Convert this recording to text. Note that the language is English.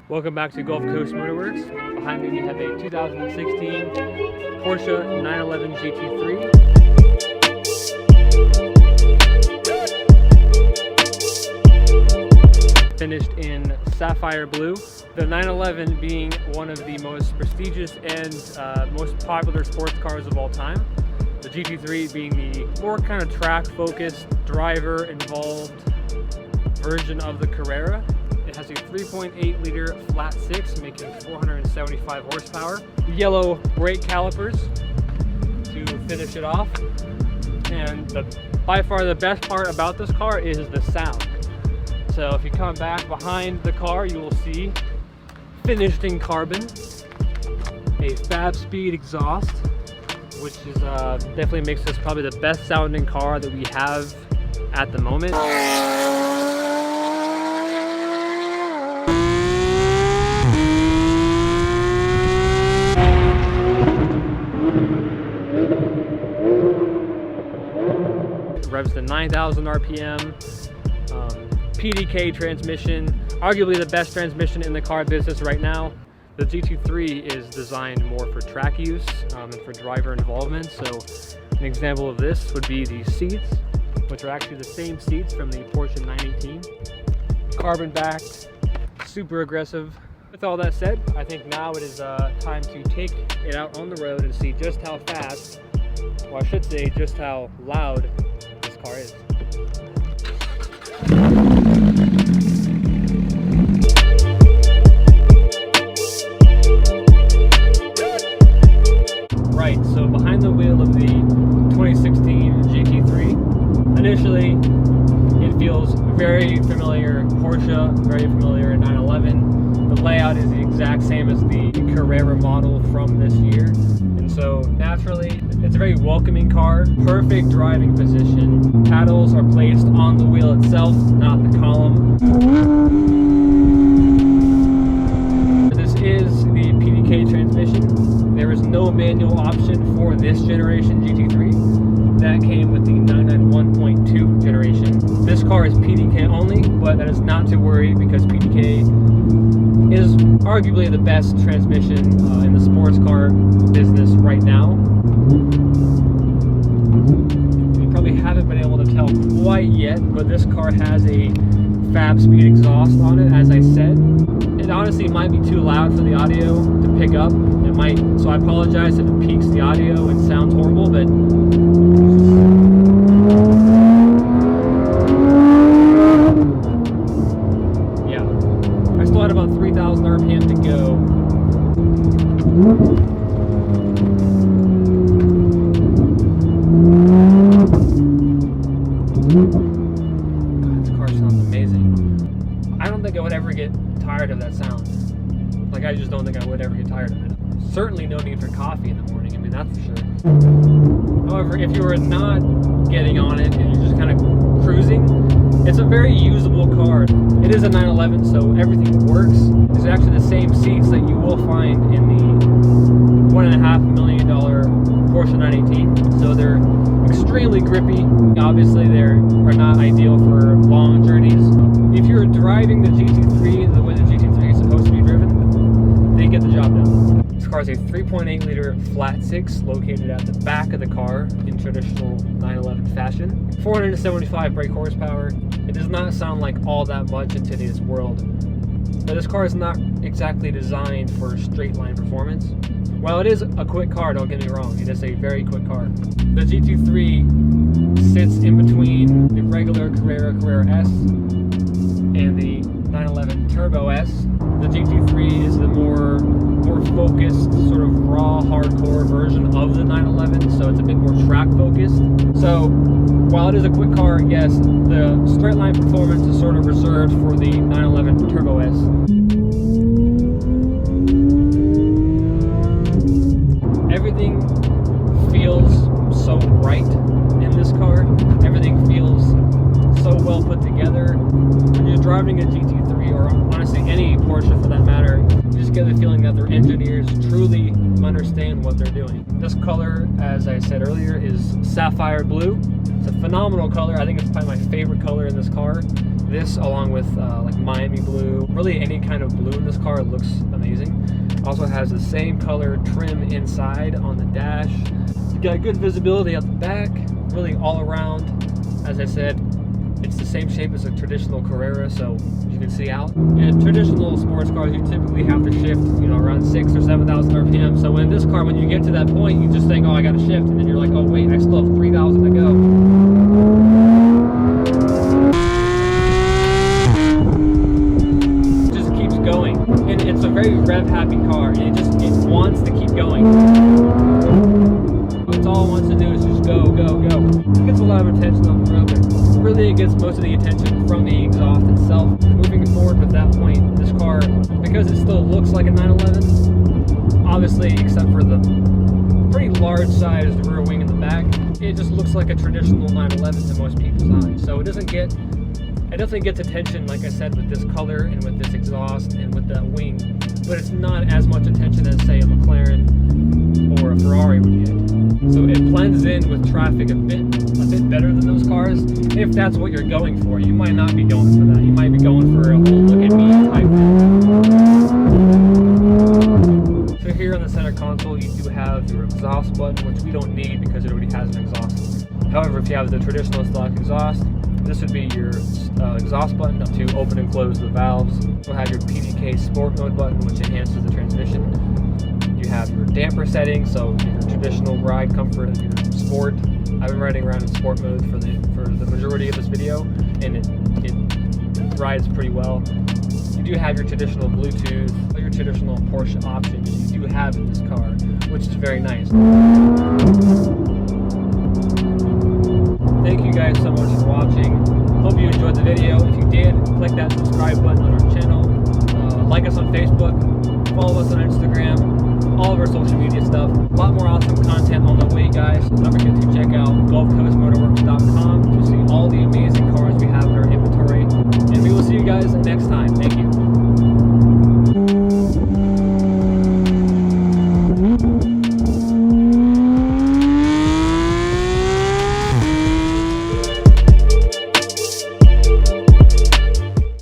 Welcome back to Gulf Coast Motorworks. Behind me we have a 2016 Porsche 911 GT3. Finished in sapphire blue. The 911 being one of the most prestigious and most popular sports cars of all time. The GT3 being the more kind of track-focused, driver-involved version of the Carrera. It has a 3.8 liter flat six, making 475 horsepower. Yellow brake calipers to finish it off. And by far the best part about this car is the sound. So if you come back behind the car, you will see, finished in carbon, a Fabspeed exhaust, which is definitely makes this probably the best sounding car that we have at the moment. Revs to 9,000 RPM. Pdk transmission, arguably the best transmission in the car business right now. The GT3 is designed more for track use and for driver involvement. So an example of this would be the seats, which are actually the same seats from the Porsche 918. Carbon backed, super aggressive. With all that said, I think now it is time to take it out on the road and see just how fast, or I should say just how loud this car is. Right, so behind the wheel of the 2016 GT3, initially it feels very familiar Porsche, very familiar 911. The layout is the exact same as the Carrera model from this year. And so naturally, it's a very welcoming car, perfect driving position. Paddles are placed on the wheel itself, not the column. This is the Pdk transmission. There is no manual option for this generation GT3. That came with the 991.2 generation. This car is Pdk only, but that is not to worry because Pdk is arguably the best transmission in the sports car business right now. You probably haven't been able to tell quite yet, but this car has a Fabspeed exhaust on it, as I said. It honestly might be too loud for the audio to pick up. It might, so I apologize if it peaks the audio and sounds horrible, but yeah. I still had about 3,000 RPM to go. God, this car sounds amazing. I don't think I would ever get tired of that sound. Like, I just don't think I would ever get tired of it. Certainly no need for coffee in the morning, I mean, that's for sure. However, if you were not getting on it and you're just kind of cruising, it's a very usable car. It is a 911, so everything works. It's actually the same seats that you will find in the $1.5 million Porsche 918. So they're extremely grippy. Obviously, they are not ideal for long journeys. If you're driving the GT3 the way the GT3 is supposed to be driven, they get the job done. This car is a 3.8 liter flat six located at the back of the car in traditional 911 fashion. 475 brake horsepower. It does not sound like all that much in today's world. But this car is not exactly designed for straight line performance. While it is a quick car, don't get me wrong, it is a very quick car. The GT3 sits in between the regular Carrera S and the 911 Turbo S. The GT3 is the more focused, sort of raw, hardcore version of the 911, so it's a bit more track focused. So while it is a quick car, yes, the straight line performance is sort of reserved for the 911 Turbo S. Everything feels so right in this car. Everything feels so well put together. When you're driving a GT3, or honestly any Porsche for that matter, you just get the feeling that their engineers truly understand what they're doing. This color, as I said earlier, is sapphire blue. It's a phenomenal color. I think it's probably my favorite color in this car. This, along with like Miami blue, really any kind of blue in this car, looks amazing. Also has the same color trim inside on the dash. You got good visibility at the back, really all around. As I said, it's the same shape as a traditional Carrera, so you can see out. In traditional sports cars, you typically have to shift, around 6,000 or 7,000 RPM. So in this car, when you get to that point, you just think, oh, I got to shift, and then you're like, oh wait, I still have 3,000 to go. And it's a very rev-happy car, and it wants to keep going. It's all it wants to do is just go, go, go. It gets a lot of attention on the road, but really it gets most of the attention from the exhaust itself. Moving forward with that point, this car, because it still looks like a 911, obviously except for the pretty large size rear wing in the back, it just looks like a traditional 911 to most people's eyes. So it definitely gets attention, like I said, with this color and with this exhaust and with that wing, but it's not as much attention as, say, a McLaren or a Ferrari would get. So it blends in with traffic a bit better than those cars, if that's what you're going for. You might not be going for that. You might be going for a whole look-at-me type thing. So here on the center console, you do have your exhaust button, which we don't need because it already has an exhaust. However, if you have the traditional stock exhaust, this would be your exhaust button to open and close the valves. You'll have your Pdk Sport Mode button, which enhances the transmission. You have your damper settings, so your traditional ride comfort and your sport. I've been riding around in sport mode for the majority of this video, and it rides pretty well. You do have your traditional Bluetooth, or your traditional Porsche options you do have in this car, which is very nice. Thank you guys so much for watching. Hope you enjoyed the video. If you did, click that subscribe button on our channel. Like us on Facebook. Follow us on Instagram. All of our social media stuff. A lot more awesome content on the way, guys. Don't forget to check out GulfCoastMotorworks.com to see all the amazing cars we have in our inventory. And we will see you guys next time. Thank you.